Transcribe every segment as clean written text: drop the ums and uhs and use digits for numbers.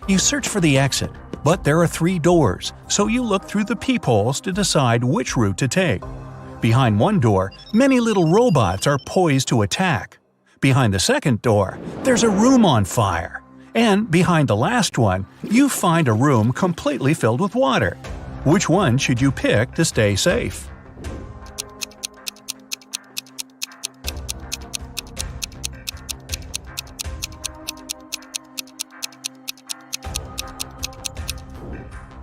You search for the exit, but there are 3 doors, so you look through the peepholes to decide which route to take. Behind one door, many little robots are poised to attack. Behind the second door, there's a room on fire. And behind the last one, you find a room completely filled with water. Which one should you pick to stay safe?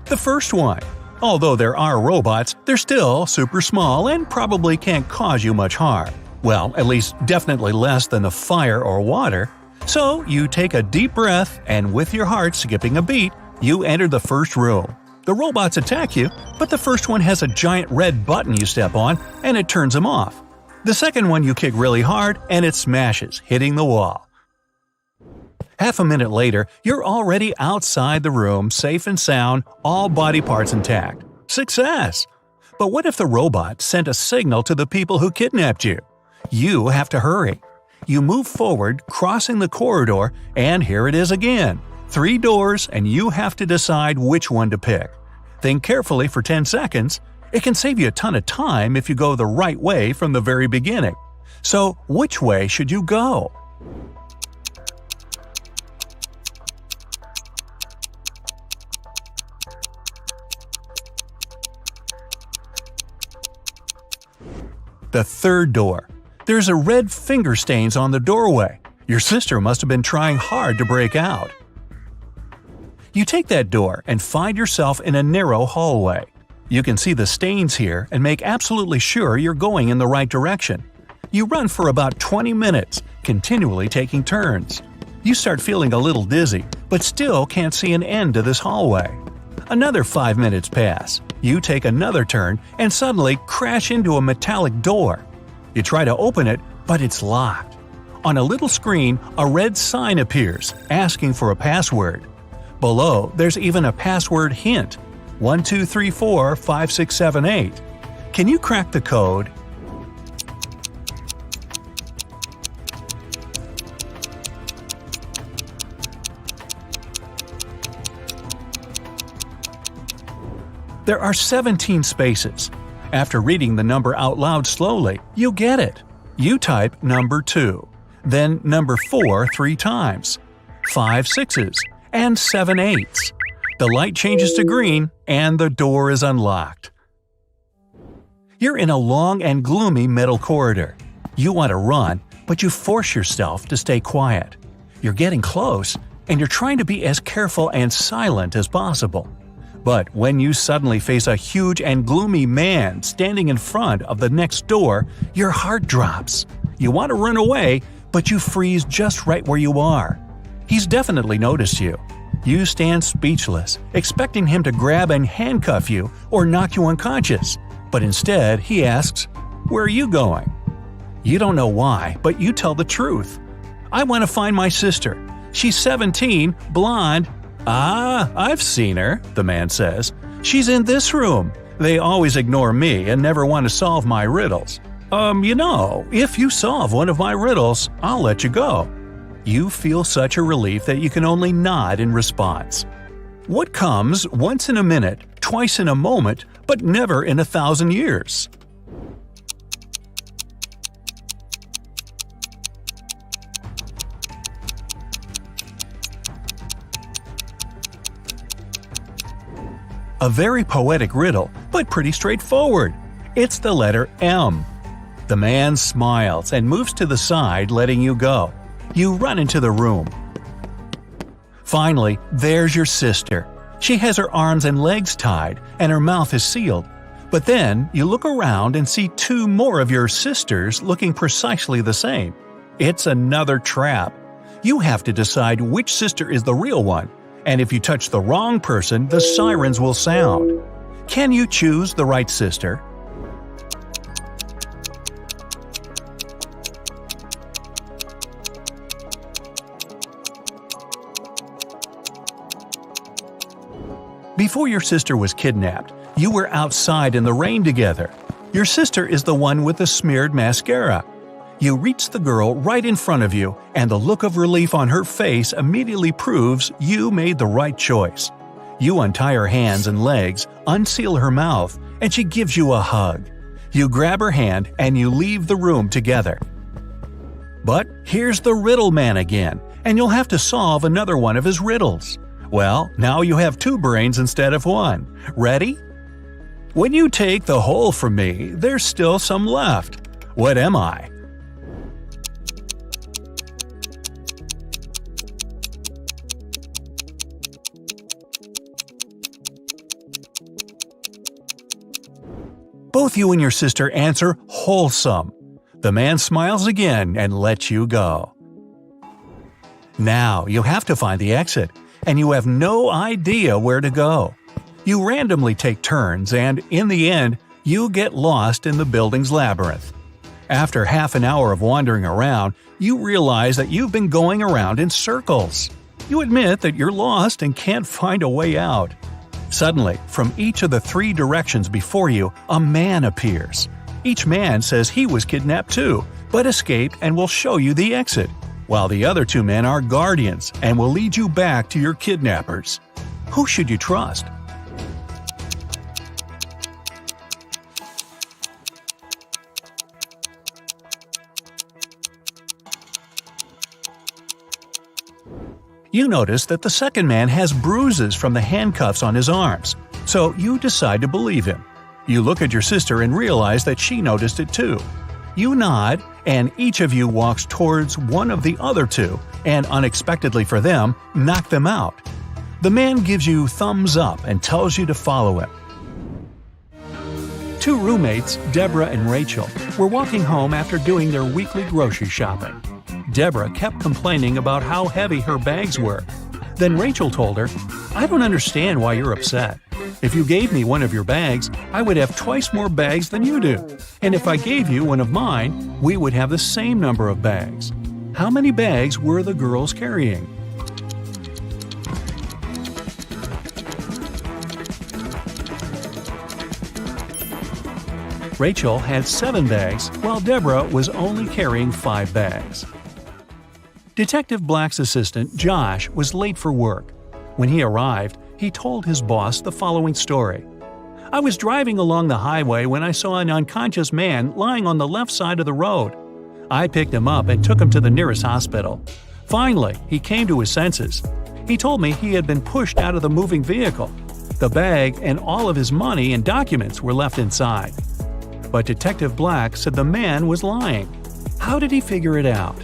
The first one. Although there are robots, they're still super small and probably can't cause you much harm. Well, at least definitely less than the fire or water. So you take a deep breath and with your heart skipping a beat, you enter the first room. The robots attack you, but the first one has a giant red button you step on and it turns them off. The second one you kick really hard and it smashes, hitting the wall. Half a minute later, you're already outside the room, safe and sound, all body parts intact. Success! But what if the robot sent a signal to the people who kidnapped you? You have to hurry. You move forward, crossing the corridor, and here it is again. 3 doors, and you have to decide which one to pick. Think carefully for 10 seconds. It can save you a ton of time if you go the right way from the very beginning. So, which way should you go? The third door. There's a red finger stains on the doorway. Your sister must have been trying hard to break out. You take that door and find yourself in a narrow hallway. You can see the stains here and make absolutely sure you're going in the right direction. You run for about 20 minutes, continually taking turns. You start feeling a little dizzy, but still can't see an end to this hallway. Another 5 minutes pass. You take another turn and suddenly crash into a metallic door. You try to open it, but it's locked. On a little screen, a red sign appears, asking for a password. Below, there's even a password hint: 12345678. Can you crack the code? There are 17 spaces. After reading the number out loud slowly, you get it. You type number 2, then number 4 3 times, 5 6s, and 7 8s. The light changes to green, and the door is unlocked. You're in a long and gloomy metal corridor. You want to run, but you force yourself to stay quiet. You're getting close, and you're trying to be as careful and silent as possible. But when you suddenly face a huge and gloomy man standing in front of the next door, your heart drops. You want to run away, but you freeze just right where you are. He's definitely noticed you. You stand speechless, expecting him to grab and handcuff you or knock you unconscious. But instead, he asks, "Where are you going?" You don't know why, but you tell the truth. "I want to find my sister. She's 17, blonde." "Ah, I've seen her," the man says. "She's in this room. They always ignore me and never want to solve my riddles. If you solve one of my riddles, I'll let you go." You feel such a relief that you can only nod in response. What comes once in a minute, twice in a moment, but never in 1,000 years? A very poetic riddle, but pretty straightforward. It's the letter M. The man smiles and moves to the side, letting you go. You run into the room. Finally, there's your sister. She has her arms and legs tied, and her mouth is sealed. But then, you look around and see 2 more of your sisters looking precisely the same. It's another trap. You have to decide which sister is the real one. And if you touch the wrong person, the sirens will sound. Can you choose the right sister? Before your sister was kidnapped, you were outside in the rain together. Your sister is the one with the smeared mascara. You reach the girl right in front of you, and the look of relief on her face immediately proves you made the right choice. You untie her hands and legs, unseal her mouth, and she gives you a hug. You grab her hand and you leave the room together. But here's the riddle man again, and you'll have to solve another one of his riddles. Well, now you have 2 brains instead of 1. Ready? When you take the whole from me, there's still some left. What am I? Both you and your sister answer wholesome. The man smiles again and lets you go. Now you have to find the exit, and you have no idea where to go. You randomly take turns, and in the end, you get lost in the building's labyrinth. After half an hour of wandering around, you realize that you've been going around in circles. You admit that you're lost and can't find a way out. Suddenly, from each of the 3 directions before you, a man appears. Each man says he was kidnapped too, but escaped and will show you the exit, while the other 2 men are guardians and will lead you back to your kidnappers. Who should you trust? You notice that the second man has bruises from the handcuffs on his arms, so you decide to believe him. You look at your sister and realize that she noticed it too. You nod, and each of you walks towards one of the other 2, and unexpectedly for them, knock them out. The man gives you thumbs up and tells you to follow him. 2 roommates, Deborah and Rachel, were walking home after doing their weekly grocery shopping. Deborah kept complaining about how heavy her bags were. Then Rachel told her, "I don't understand why you're upset. If you gave me one of your bags, I would have twice more bags than you do. And if I gave you one of mine, we would have the same number of bags." How many bags were the girls carrying? Rachel had 7 bags, while Deborah was only carrying 5 bags. Detective Black's assistant, Josh, was late for work. When he arrived, he told his boss the following story. "I was driving along the highway when I saw an unconscious man lying on the left side of the road. I picked him up and took him to the nearest hospital. Finally, he came to his senses. He told me he had been pushed out of the moving vehicle. The bag and all of his money and documents were left inside." But Detective Black said the man was lying. How did he figure it out?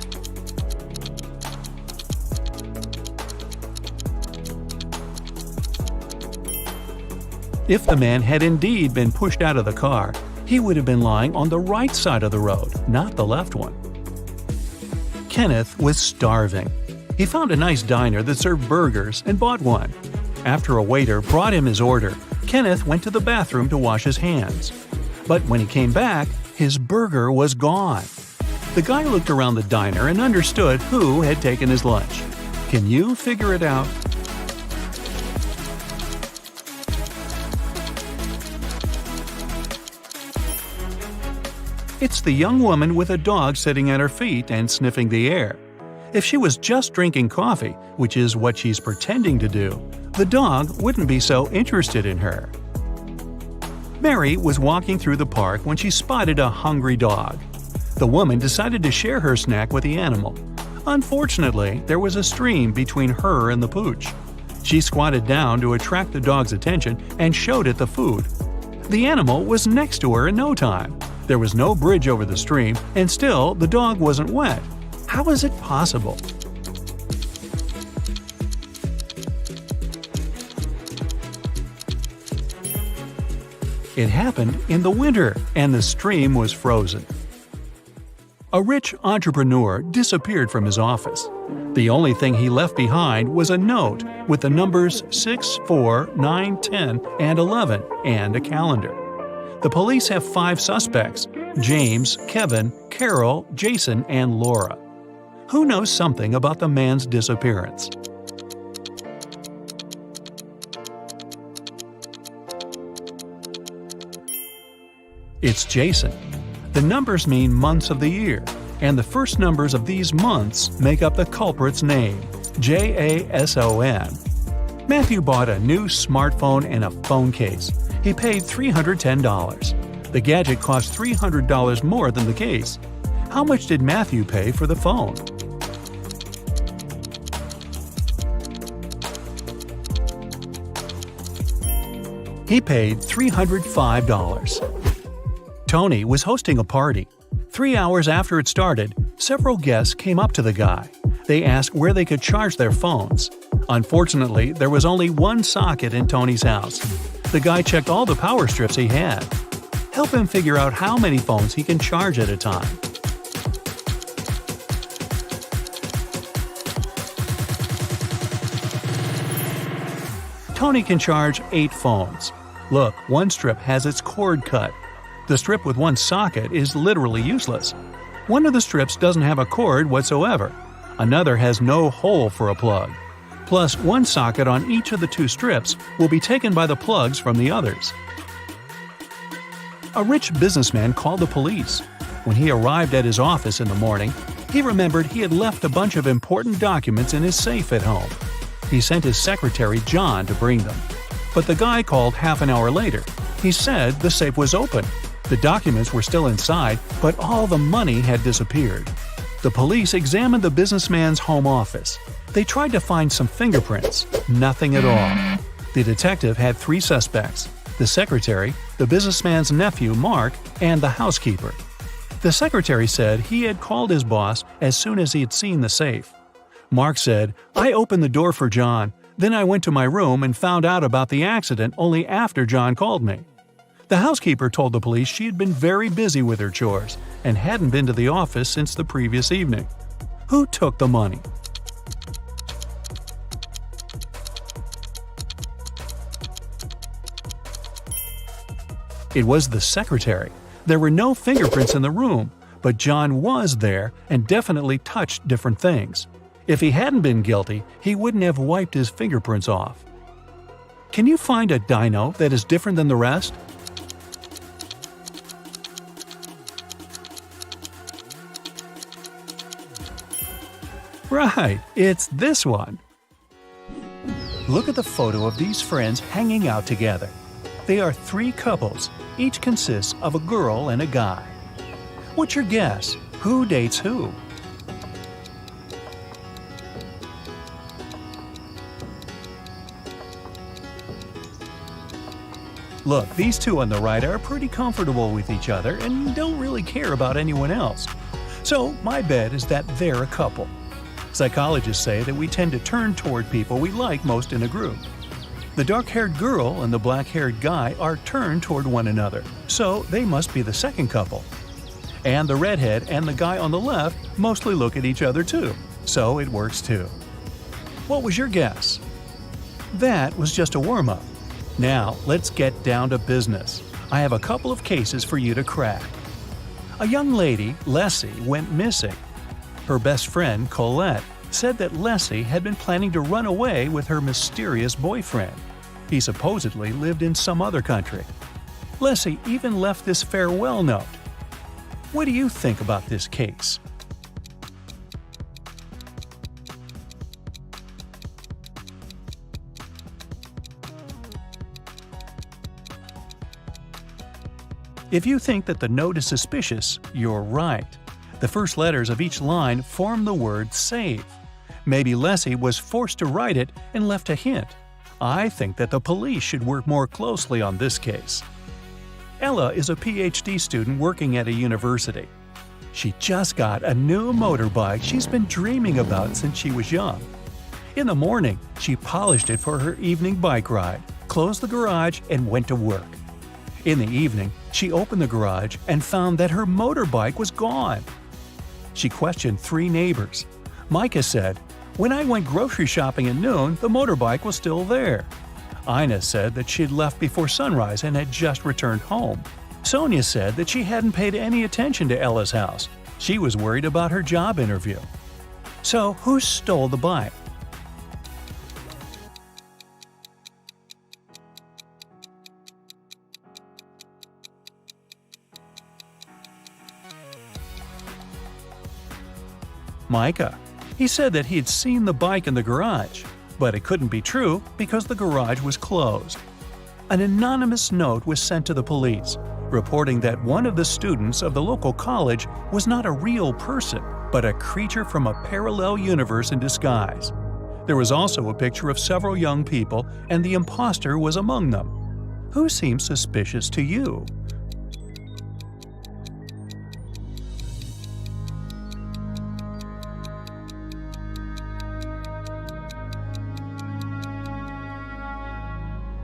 If the man had indeed been pushed out of the car, he would have been lying on the right side of the road, not the left one. Kenneth was starving. He found a nice diner that served burgers and bought one. After a waiter brought him his order, Kenneth went to the bathroom to wash his hands. But when he came back, his burger was gone. The guy looked around the diner and understood who had taken his lunch. Can you figure it out? It's the young woman with a dog sitting at her feet and sniffing the air. If she was just drinking coffee, which is what she's pretending to do, the dog wouldn't be so interested in her. Mary was walking through the park when she spotted a hungry dog. The woman decided to share her snack with the animal. Unfortunately, there was a stream between her and the pooch. She squatted down to attract the dog's attention and showed it the food. The animal was next to her in no time. There was no bridge over the stream, and still the dog wasn't wet. How is it possible? It happened in the winter, and the stream was frozen. A rich entrepreneur disappeared from his office. The only thing he left behind was a note with the numbers 6, 4, 9, 10, and 11, and a calendar. The police have 5 suspects: James, Kevin, Carol, Jason, and Laura. Who knows something about the man's disappearance? It's Jason. The numbers mean months of the year. and the first numbers of these months make up the culprit's name, Jason. Matthew bought a new smartphone and a phone case. He paid $310. The gadget cost $300 more than the case. How much did Matthew pay for the phone? He paid $305. Tony was hosting a party. 3 hours after it started, several guests came up to the guy. They asked where they could charge their phones. Unfortunately, there was only one socket in Tony's house. The guy checked all the power strips he had. Help him figure out how many phones he can charge at a time. Tony can charge 8 phones. Look, one strip has its cord cut. The strip with one socket is literally useless. One of the strips doesn't have a cord whatsoever. Another has no hole for a plug. Plus, one socket on each of the 2 strips will be taken by the plugs from the others. A rich businessman called the police. When he arrived at his office in the morning, he remembered he had left a bunch of important documents in his safe at home. He sent his secretary, John, to bring them. But the guy called half an hour later. He said the safe was open. The documents were still inside, but all the money had disappeared. The police examined the businessman's home office. They tried to find some fingerprints. Nothing at all. The detective had 3 suspects: the secretary, the businessman's nephew, Mark, and the housekeeper. The secretary said he had called his boss as soon as he had seen the safe. Mark said, "I opened the door for John. Then I went to my room and found out about the accident only after John called me." The housekeeper told the police she had been very busy with her chores and hadn't been to the office since the previous evening. Who took the money? It was the secretary. There were no fingerprints in the room, but John was there and definitely touched different things. If he hadn't been guilty, he wouldn't have wiped his fingerprints off. Can you find a dino that is different than the rest? Right, it's this one. Look at the photo of these friends hanging out together. They are 3 couples. Each consists of a girl and a guy. What's your guess? Who dates who? Look, these 2 on the right are pretty comfortable with each other and don't really care about anyone else. So my bet is that they're a couple. Psychologists say that we tend to turn toward people we like most in a group. The dark-haired girl and the black-haired guy are turned toward one another, so they must be the second couple. And the redhead and the guy on the left mostly look at each other too, so it works too. What was your guess? That was just a warm-up. Now, let's get down to business. I have a couple of cases for you to crack. A young lady, Leslie, went missing. Her best friend, Colette, said that Leslie had been planning to run away with her mysterious boyfriend. He supposedly lived in some other country. Leslie even left this farewell note. What do you think about this case? If you think that the note is suspicious, you're right. The first letters of each line form the word save. Maybe Leslie was forced to write it and left a hint. I think that the police should work more closely on this case. Ella is a PhD student working at a university. She just got a new motorbike she's been dreaming about since she was young. In the morning, she polished it for her evening bike ride, closed the garage, and went to work. In the evening, she opened the garage and found that her motorbike was gone. She questioned 3 neighbors. Micah said, "When I went grocery shopping at noon, the motorbike was still there." Ina said that she'd left before sunrise and had just returned home. Sonia said that she hadn't paid any attention to Ella's house. She was worried about her job interview. So, who stole the bike? Micah. He said that he'd seen the bike in the garage, but it couldn't be true because the garage was closed. An anonymous note was sent to the police, reporting that one of the students of the local college was not a real person, but a creature from a parallel universe in disguise. There was also a picture of several young people, and the imposter was among them. Who seems suspicious to you?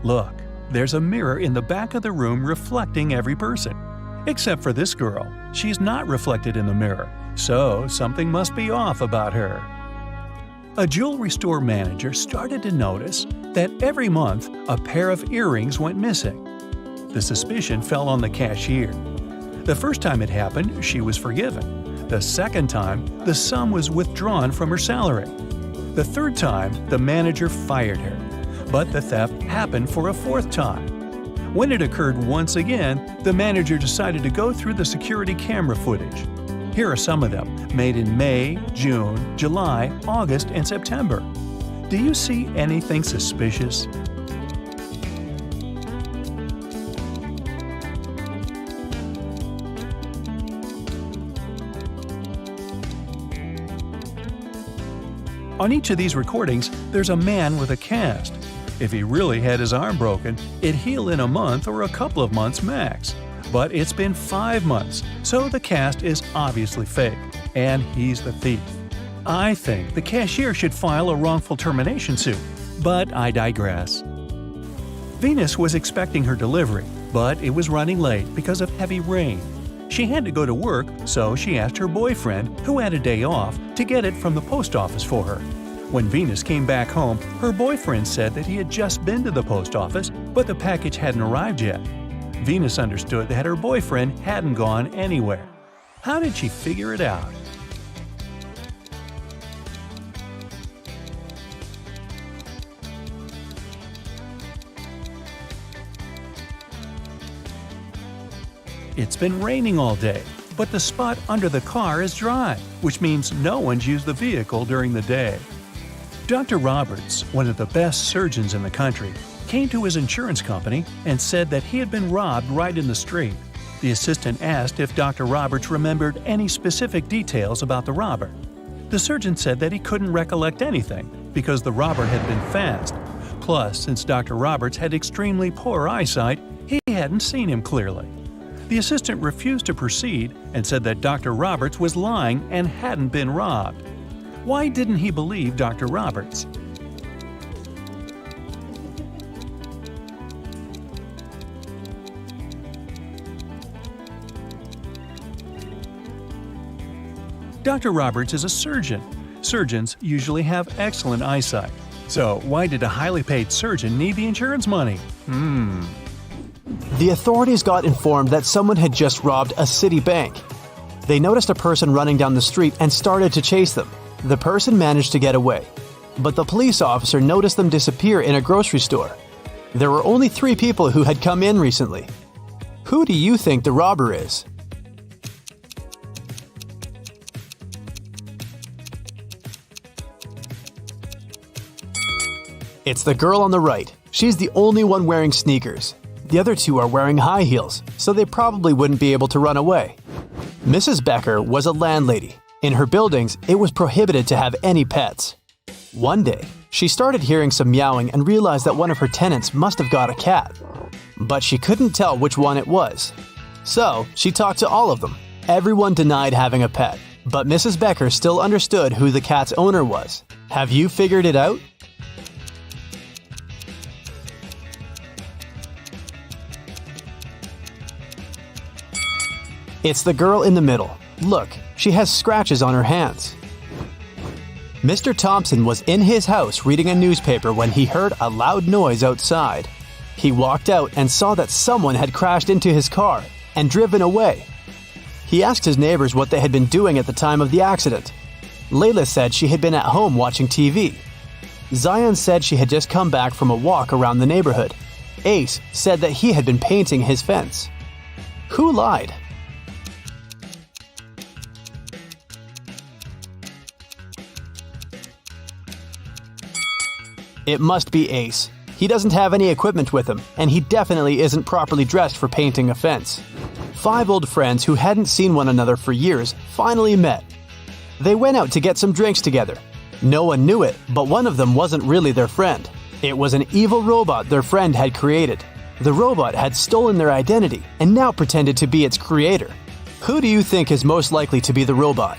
Look, there's a mirror in the back of the room reflecting every person. Except for this girl. She's not reflected in the mirror, so something must be off about her. A jewelry store manager started to notice that every month a pair of earrings went missing. The suspicion fell on the cashier. The first time it happened, she was forgiven. The second time, the sum was withdrawn from her salary. The third time, the manager fired her. But the theft happened for a fourth time. When it occurred once again, the manager decided to go through the security camera footage. Here are some of them, made in May, June, July, August, and September. Do you see anything suspicious? On each of these recordings, there's a man with a cast. If he really had his arm broken, it'd heal in a month or a couple of months max. But it's been 5 months, so the cast is obviously fake, and he's the thief. I think the cashier should file a wrongful termination suit, but I digress. Venus was expecting her delivery, but it was running late because of heavy rain. She had to go to work, so she asked her boyfriend, who had a day off, to get it from the post office for her. When Venus came back home, her boyfriend said that he had just been to the post office, but the package hadn't arrived yet. Venus understood that her boyfriend hadn't gone anywhere. How did she figure it out? It's been raining all day, but the spot under the car is dry, which means no one's used the vehicle during the day. Dr. Roberts, one of the best surgeons in the country, came to his insurance company and said that he had been robbed right in the street. The assistant asked if Dr. Roberts remembered any specific details about the robber. The surgeon said that he couldn't recollect anything because the robber had been fast. Plus, since Dr. Roberts had extremely poor eyesight, he hadn't seen him clearly. The assistant refused to proceed and said that Dr. Roberts was lying and hadn't been robbed. Why didn't he believe Dr. Roberts? Dr. Roberts is a surgeon. Surgeons usually have excellent eyesight. So why did a highly paid surgeon need the insurance money? The authorities got informed that someone had just robbed a city bank. They noticed a person running down the street and started to chase them. The person managed to get away, but the police officer noticed them disappear in a grocery store. There were only 3 people who had come in recently. Who do you think the robber is? It's the girl on the right. She's the only one wearing sneakers. The other 2 are wearing high heels, so they probably wouldn't be able to run away. Mrs. Becker was a landlady. In her buildings, it was prohibited to have any pets. One day, she started hearing some meowing and realized that one of her tenants must have got a cat. But she couldn't tell which one it was. So, she talked to all of them. Everyone denied having a pet, but Mrs. Becker still understood who the cat's owner was. Have you figured it out? It's the girl in the middle. Look, she has scratches on her hands. Mr. Thompson was in his house reading a newspaper when he heard a loud noise outside. He walked out and saw that someone had crashed into his car and driven away. He asked his neighbors what they had been doing at the time of the accident. Layla said she had been at home watching TV. Zion said she had just come back from a walk around the neighborhood. Ace said that he had been painting his fence. Who lied? It must be Ace. He doesn't have any equipment with him, and he definitely isn't properly dressed for painting a fence. 5 old friends who hadn't seen one another for years finally met. They went out to get some drinks together. No one knew it, but one of them wasn't really their friend. It was an evil robot their friend had created. The robot had stolen their identity and now pretended to be its creator. Who do you think is most likely to be the robot?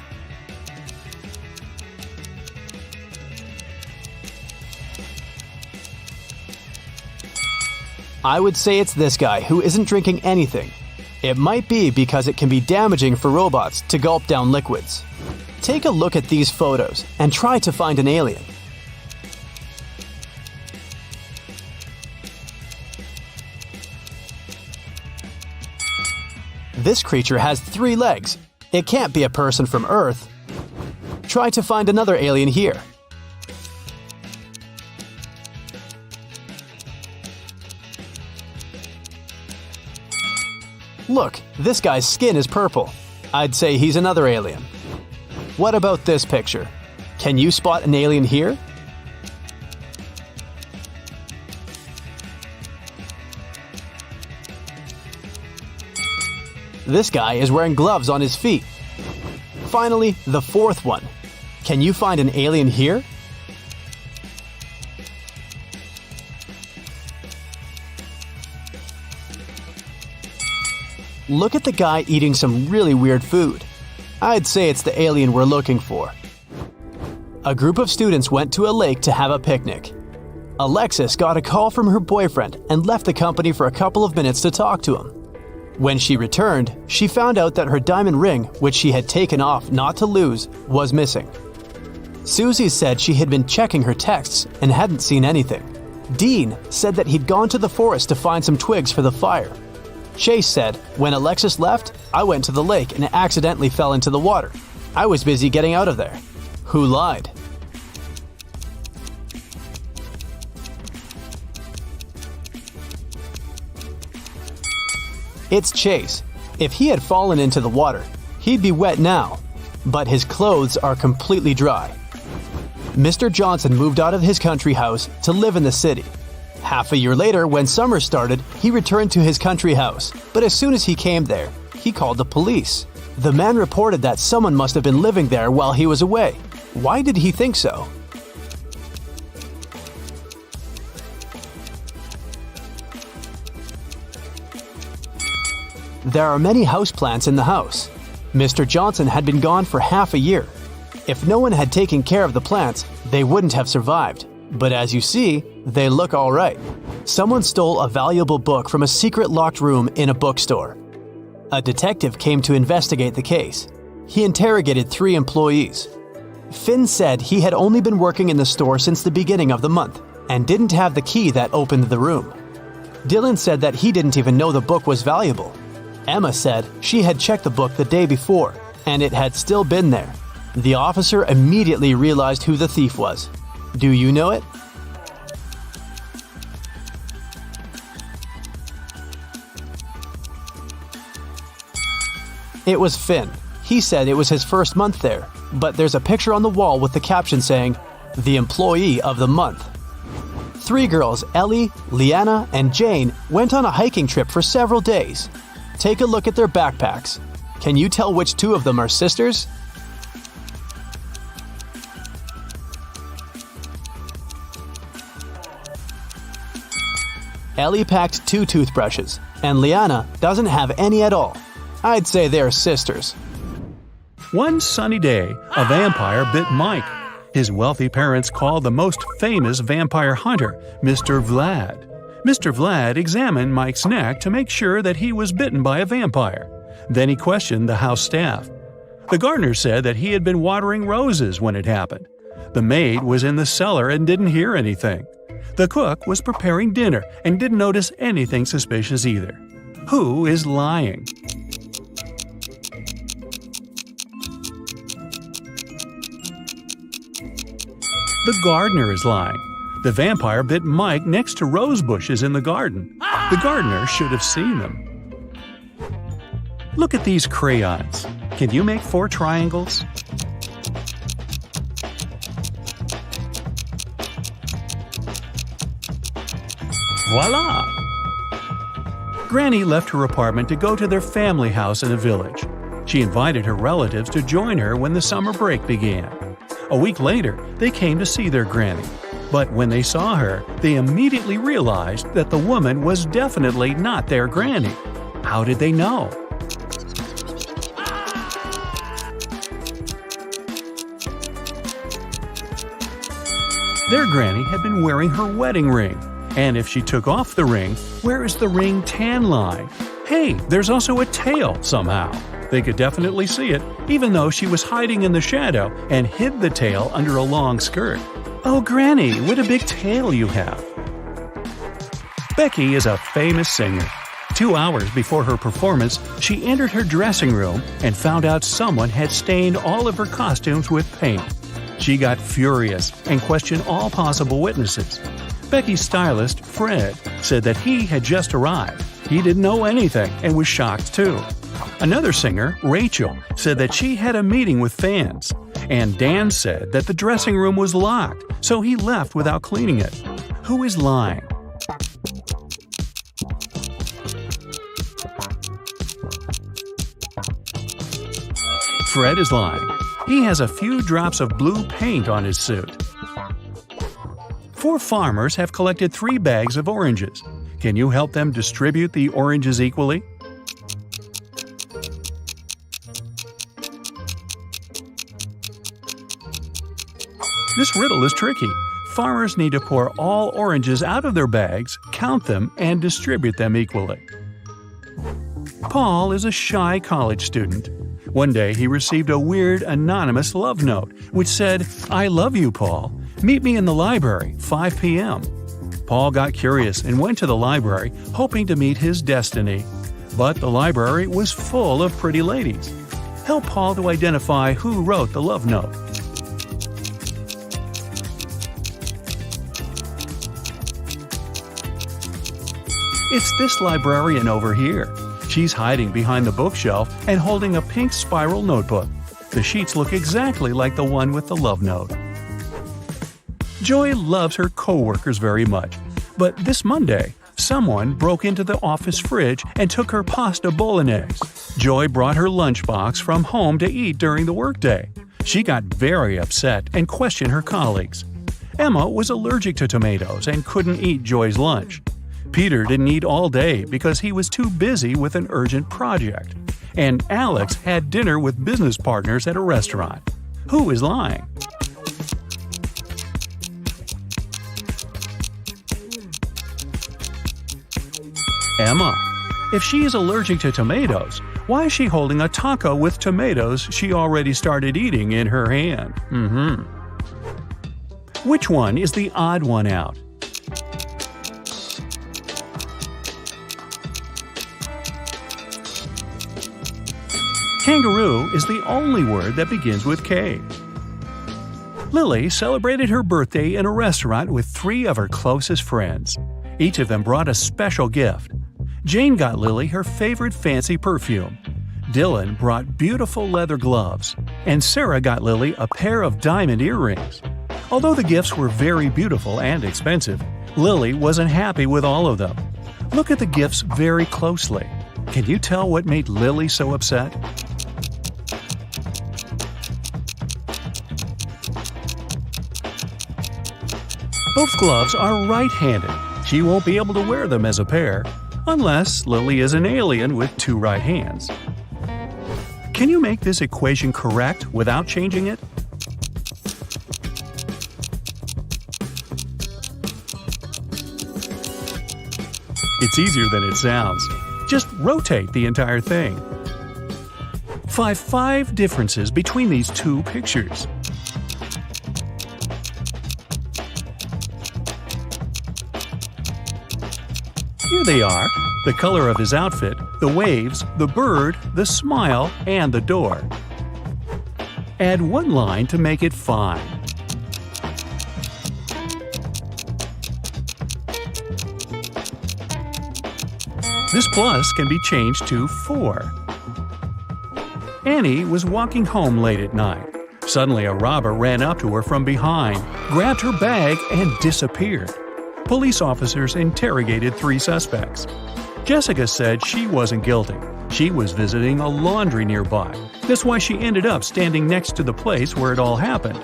I would say it's this guy who isn't drinking anything. It might be because it can be damaging for robots to gulp down liquids. Take a look at these photos and try to find an alien. This creature has 3 legs. It can't be a person from Earth. Try to find another alien here. Look, this guy's skin is purple. I'd say he's another alien. What about this picture? Can you spot an alien here? This guy is wearing gloves on his feet. Finally, the 4th one. Can you find an alien here? Look at the guy eating some really weird food. I'd say it's the alien we're looking for. A group of students went to a lake to have a picnic. Alexis got a call from her boyfriend and left the company for a couple of minutes to talk to him. When she returned, she found out that her diamond ring, which she had taken off not to lose, was missing. Susie said she had been checking her texts and hadn't seen anything. Dean said that he'd gone to the forest to find some twigs for the fire. Chase said, "When Alexis left, I went to the lake and accidentally fell into the water. I was busy getting out of there." Who lied? It's Chase. If he had fallen into the water, he'd be wet now, but his clothes are completely dry. Mr. Johnson moved out of his country house to live in the city. Half a year later, when summer started, he returned to his country house, but as soon as he came there, he called the police. The man reported that someone must have been living there while he was away. Why did he think so? There are many houseplants in the house. Mr. Johnson had been gone for half a year. If no one had taken care of the plants, they wouldn't have survived. But as you see, they look all right. Someone stole a valuable book from a secret locked room in a bookstore. A detective came to investigate the case. He interrogated 3 employees. Finn said he had only been working in the store since the beginning of the month and didn't have the key that opened the room. Dylan said that he didn't even know the book was valuable. Emma said she had checked the book the day before and it had still been there. The officer immediately realized who the thief was. Do you know it? It was Finn. He said it was his first month there, but there's a picture on the wall with the caption saying, "The Employee of the Month." 3 girls, Ellie, Leanna, and Jane, went on a hiking trip for several days. Take a look at their backpacks. Can you tell which 2 of them are sisters? Ellie packed 2 toothbrushes, and Leanna doesn't have any at all. I'd say they're sisters. One sunny day, a vampire bit Mike. His wealthy parents called the most famous vampire hunter, Mr. Vlad. Mr. Vlad examined Mike's neck to make sure that he was bitten by a vampire. Then he questioned the house staff. The gardener said that he had been watering roses when it happened. The maid was in the cellar and didn't hear anything. The cook was preparing dinner and didn't notice anything suspicious either. Who is lying? The gardener is lying. The vampire bit Mike next to rose bushes in the garden. The gardener should have seen them. Look at these crayons. Can you make 4 triangles? Voila! Granny left her apartment to go to their family house in the village. She invited her relatives to join her when the summer break began. A week later, they came to see their granny. But when they saw her, they immediately realized that the woman was definitely not their granny. How did they know? Their granny had been wearing her wedding ring. And if she took off the ring, where is the ring tan line? Hey, there's also a tail somehow. They could definitely see it, even though she was hiding in the shadow and hid the tail under a long skirt. Oh, Granny, what a big tail you have! Becky is a famous singer. 2 hours before her performance, she entered her dressing room and found out someone had stained all of her costumes with paint. She got furious and questioned all possible witnesses. Becky's stylist, Fred, said that he had just arrived. He didn't know anything and was shocked too. Another singer, Rachel, said that she had a meeting with fans. And Dan said that the dressing room was locked, so he left without cleaning it. Who is lying? Fred is lying. He has a few drops of blue paint on his suit. 4 farmers have collected 3 bags of oranges. Can you help them distribute the oranges equally? This riddle is tricky. Farmers need to pour all oranges out of their bags, count them, and distribute them equally. Paul is a shy college student. One day he received a weird, anonymous love note, which said, "I love you, Paul. Meet me in the library, 5 p.m." Paul got curious and went to the library, hoping to meet his destiny. But the library was full of pretty ladies. Help Paul to identify who wrote the love note. It's this librarian over here. She's hiding behind the bookshelf and holding a pink spiral notebook. The sheets look exactly like the one with the love note. Joy loves her co-workers very much. But this Monday, someone broke into the office fridge and took her pasta bolognese. Joy brought her lunchbox from home to eat during the workday. She got very upset and questioned her colleagues. Emma was allergic to tomatoes and couldn't eat Joy's lunch. Peter didn't eat all day because he was too busy with an urgent project. And Alex had dinner with business partners at a restaurant. Who is lying? Emma. If she is allergic to tomatoes, why is she holding a taco with tomatoes she already started eating in her hand? Which one is the odd one out? Kangaroo is the only word that begins with K. Lily celebrated her birthday in a restaurant with 3 of her closest friends. Each of them brought a special gift. Jane got Lily her favorite fancy perfume. Dylan brought beautiful leather gloves. And Sarah got Lily a pair of diamond earrings. Although the gifts were very beautiful and expensive, Lily wasn't happy with all of them. Look at the gifts very closely. Can you tell what made Lily so upset? Both gloves are right-handed. She won't be able to wear them as a pair, unless Lily is an alien with 2 right hands. Can you make this equation correct without changing it? It's easier than it sounds. Just rotate the entire thing. Find 5 differences between these 2 pictures. Here they are: the color of his outfit, the waves, the bird, the smile, and the door. Add 1 line to make it fine. This plus can be changed to 4. Annie was walking home late at night. Suddenly a robber ran up to her from behind, grabbed her bag, and disappeared. Police officers interrogated 3 suspects. Jessica said she wasn't guilty. She was visiting a laundry nearby. That's why she ended up standing next to the place where it all happened.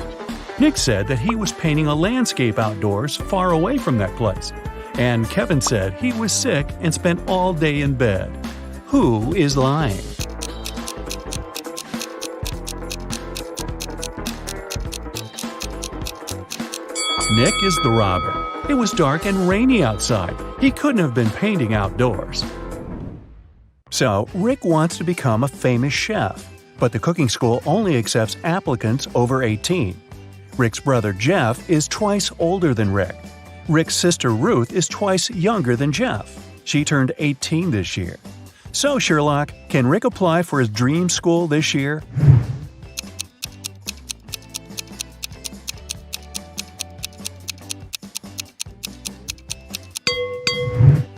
Nick said that he was painting a landscape outdoors far away from that place. And Kevin said he was sick and spent all day in bed. Who is lying? Nick is the robber. It was dark and rainy outside. He couldn't have been painting outdoors. So, Rick wants to become a famous chef, but the cooking school only accepts applicants over 18. Rick's brother Jeff is twice older than Rick. Rick's sister Ruth is twice younger than Jeff. She turned 18 this year. So, Sherlock, can Rick apply for his dream school this year?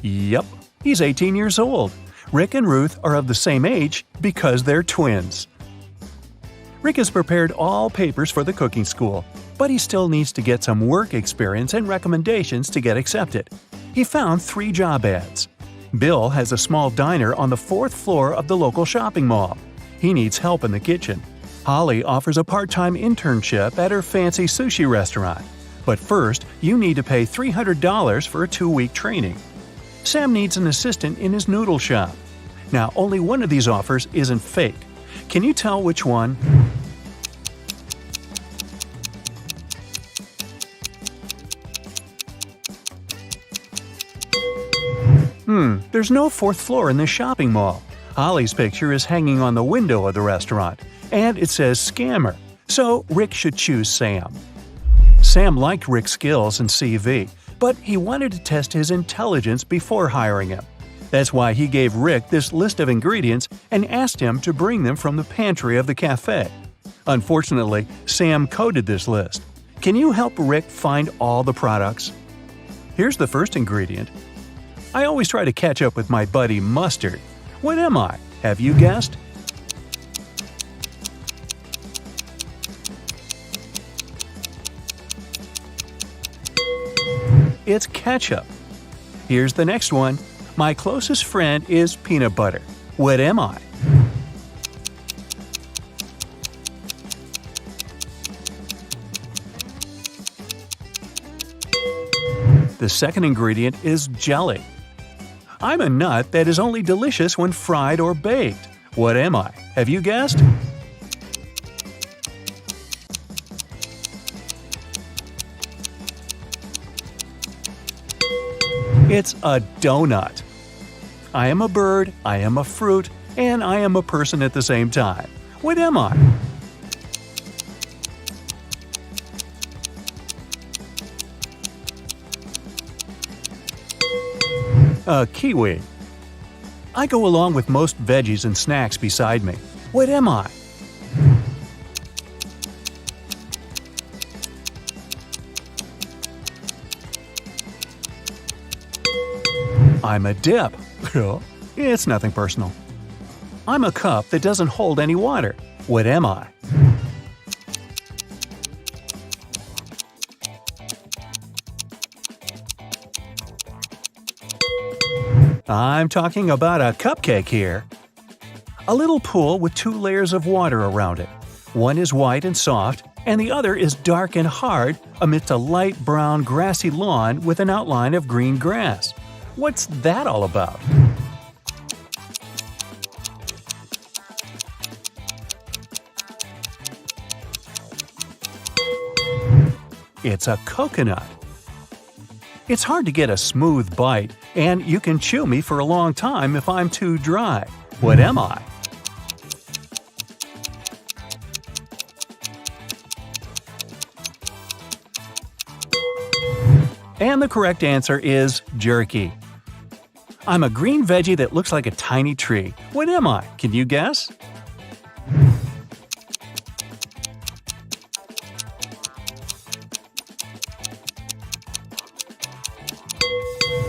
Yep, he's 18 years old. Rick and Ruth are of the same age because they're twins. Rick has prepared all papers for the cooking school, but he still needs to get some work experience and recommendations to get accepted. He found 3 job ads. Bill has a small diner on the 4th floor of the local shopping mall. He needs help in the kitchen. Holly offers a part-time internship at her fancy sushi restaurant. But first, you need to pay $300 for a 2-week training. Sam needs an assistant in his noodle shop. Now, only one of these offers isn't fake. Can you tell which one? There's no 4th floor in this shopping mall. Holly's picture is hanging on the window of the restaurant, and it says scammer, so Rick should choose Sam. Sam liked Rick's skills and CV, but he wanted to test his intelligence before hiring him. That's why he gave Rick this list of ingredients and asked him to bring them from the pantry of the cafe. Unfortunately, Sam coded this list. Can you help Rick find all the products? Here's the first ingredient. I always try to catch up with my buddy Mustard. What am I? Have you guessed? It's ketchup. Here's the next one. My closest friend is peanut butter. What am I? The second ingredient is jelly. I'm a nut that is only delicious when fried or baked. What am I? Have you guessed? It's a donut. I am a bird, I am a fruit, and I am a person at the same time. What am I? A kiwi. I go along with most veggies and snacks beside me. What am I? I'm a dip. It's nothing personal. I'm a cup that doesn't hold any water. What am I? I'm talking about a cupcake here. A little pool with 2 layers of water around it. One is white and soft, and the other is dark and hard amidst a light brown grassy lawn with an outline of green grass. What's that all about? It's a coconut. It's hard to get a smooth bite, and you can chew me for a long time if I'm too dry. What am I? And the correct answer is jerky. I'm a green veggie that looks like a tiny tree. What am I? Can you guess?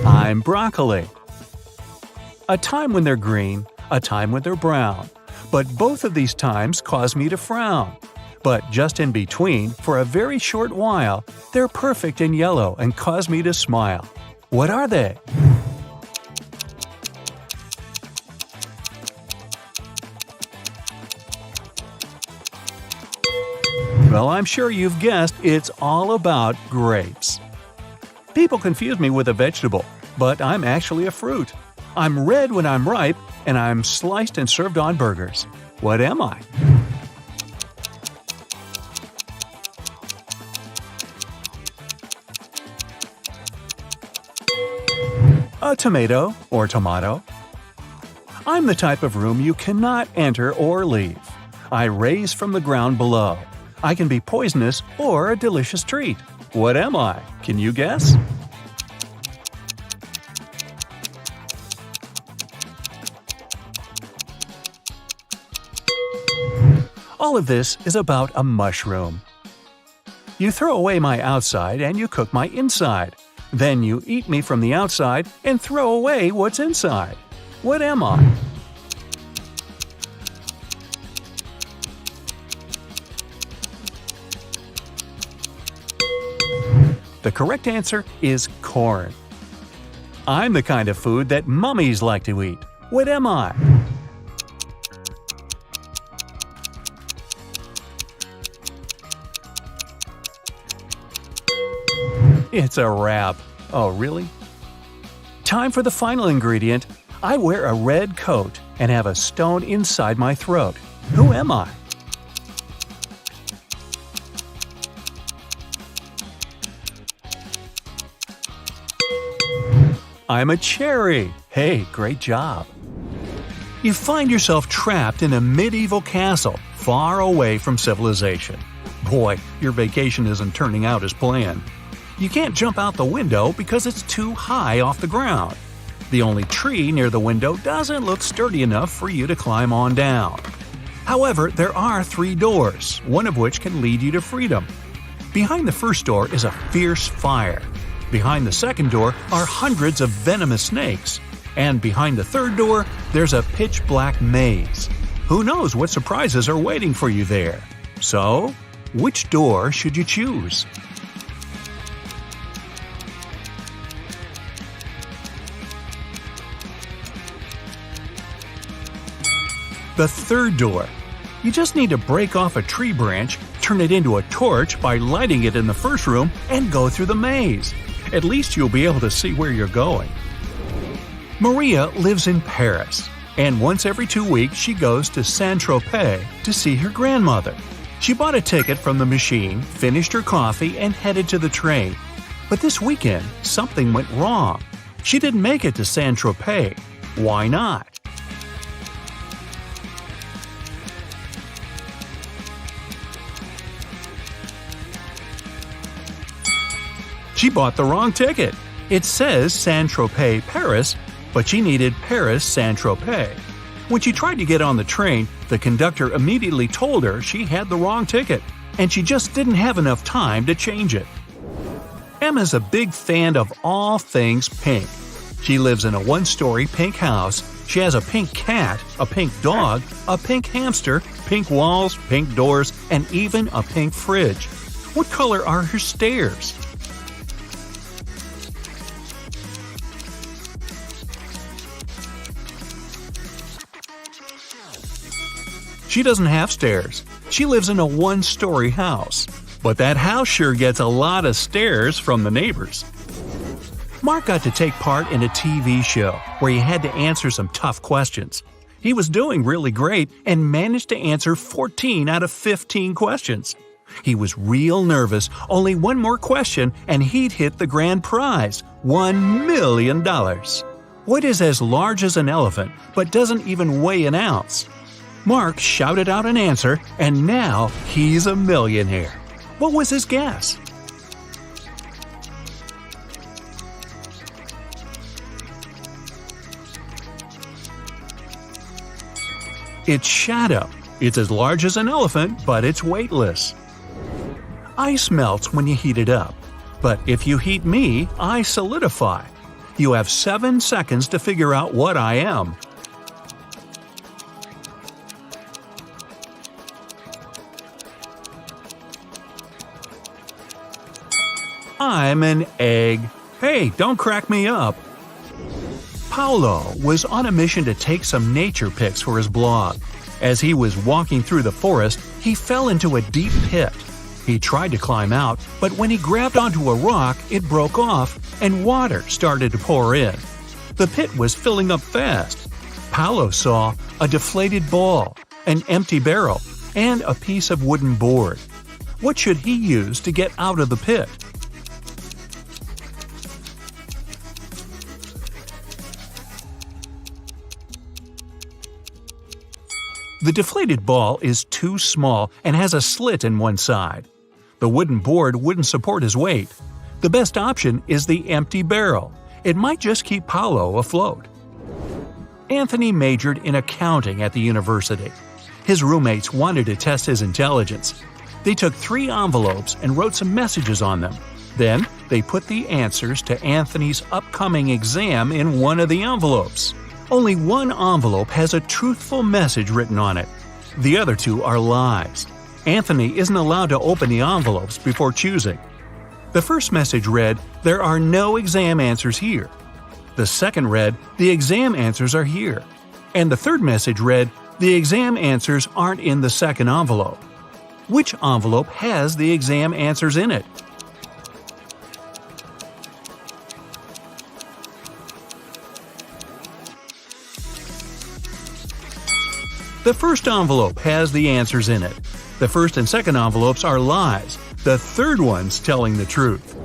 I'm broccoli. A time when they're green, a time when they're brown. But both of these times cause me to frown. But just in between, for a very short while, they're perfect in yellow and cause me to smile. What are they? Well, I'm sure you've guessed it's all about grapes. People confuse me with a vegetable, but I'm actually a fruit. I'm red when I'm ripe, and I'm sliced and served on burgers. What am I? A tomato or tomato. I'm the type of room you cannot enter or leave. I raise from the ground below. I can be poisonous or a delicious treat. What am I? Can you guess? All of this is about a mushroom. You throw away my outside and you cook my inside. Then you eat me from the outside and throw away what's inside. What am I? The correct answer is corn. I'm the kind of food that mummies like to eat. What am I? It's a wrap. Oh, really? Time for the final ingredient. I wear a red coat and have a stone inside my throat. Who am I? I'm a cherry. Hey, great job. You find yourself trapped in a medieval castle, far away from civilization. Boy, your vacation isn't turning out as planned. You can't jump out the window because it's too high off the ground. The only tree near the window doesn't look sturdy enough for you to climb on down. However, there are 3 doors, one of which can lead you to freedom. Behind the first door is a fierce fire. Behind the second door are hundreds of venomous snakes. And behind the third door, there's a pitch-black maze. Who knows what surprises are waiting for you there? So, which door should you choose? The third door. You just need to break off a tree branch, turn it into a torch by lighting it in the first room, and go through the maze. At least you'll be able to see where you're going. Maria lives in Paris, and once every 2 weeks she goes to Saint-Tropez to see her grandmother. She bought a ticket from the machine, finished her coffee, and headed to the train. But this weekend, something went wrong. She didn't make it to Saint-Tropez. Why not? She bought the wrong ticket. It says Saint-Tropez, Paris, but she needed Paris, Saint-Tropez. When she tried to get on the train, the conductor immediately told her she had the wrong ticket, and she just didn't have enough time to change it. Emma's a big fan of all things pink. She lives in a 1-story pink house. She has a pink cat, a pink dog, a pink hamster, pink walls, pink doors, and even a pink fridge. What color are her stairs? She doesn't have stairs. She lives in a 1-story house. But that house sure gets a lot of stares from the neighbors. Mark got to take part in a TV show where he had to answer some tough questions. He was doing really great and managed to answer 14 out of 15 questions. He was real nervous. Only one more question and he'd hit the grand prize, $1 million. What is as large as an elephant but doesn't even weigh an ounce? Mark shouted out an answer, and now he's a millionaire. What was his guess? It's shadow. It's as large as an elephant, but it's weightless. Ice melts when you heat it up. But if you heat me, I solidify. You have 7 seconds to figure out what I am. lemon egg. Hey, don't crack me up. Paolo was on a mission to take some nature pics for his blog. As he was walking through the forest, he fell into a deep pit. He tried to climb out, but when he grabbed onto a rock, it broke off and water started to pour in. The pit was filling up fast. Paolo saw a deflated ball, an empty barrel, and a piece of wooden board. What should he use to get out of the pit? The deflated ball is too small and has a slit in one side. The wooden board wouldn't support his weight. The best option is the empty barrel. It might just keep Paolo afloat. Anthony majored in accounting at the university. His roommates wanted to test his intelligence. They took 3 envelopes and wrote some messages on them. Then, they put the answers to Anthony's upcoming exam in one of the envelopes. Only one envelope has a truthful message written on it. The other 2 are lies. Anthony isn't allowed to open the envelopes before choosing. The first message read, "There are no exam answers here." The second read, "The exam answers are here." And the third message read, "The exam answers aren't in the second envelope." Which envelope has the exam answers in it? The first envelope has the answers in it. The first and second envelopes are lies. The third one's telling the truth.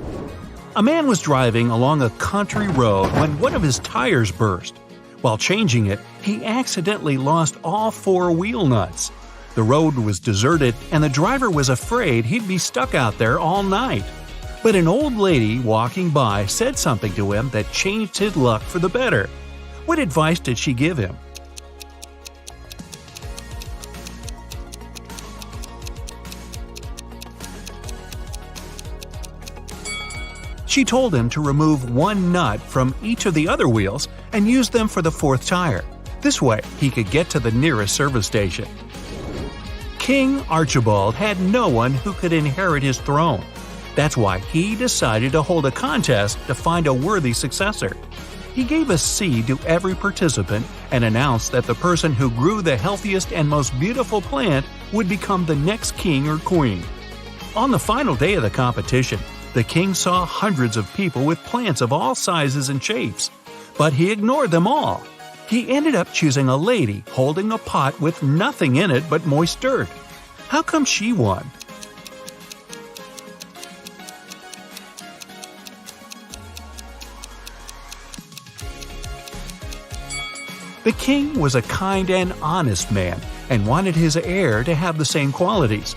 A man was driving along a country road when one of his tires burst. While changing it, he accidentally lost all 4 wheel nuts. The road was deserted and the driver was afraid he'd be stuck out there all night. But an old lady walking by said something to him that changed his luck for the better. What advice did she give him? She told him to remove 1 nut from each of the other wheels and use them for the 4th tire. This way, he could get to the nearest service station. King Archibald had no one who could inherit his throne. That's why he decided to hold a contest to find a worthy successor. He gave a seed to every participant and announced that the person who grew the healthiest and most beautiful plant would become the next king or queen. On the final day of the competition, the king saw hundreds of people with plants of all sizes and shapes, but he ignored them all. He ended up choosing a lady holding a pot with nothing in it but moist dirt. How come she won? The king was a kind and honest man and wanted his heir to have the same qualities.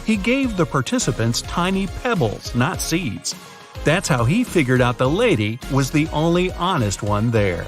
He gave the participants tiny pebbles, not seeds. That's how he figured out the lady was the only honest one there.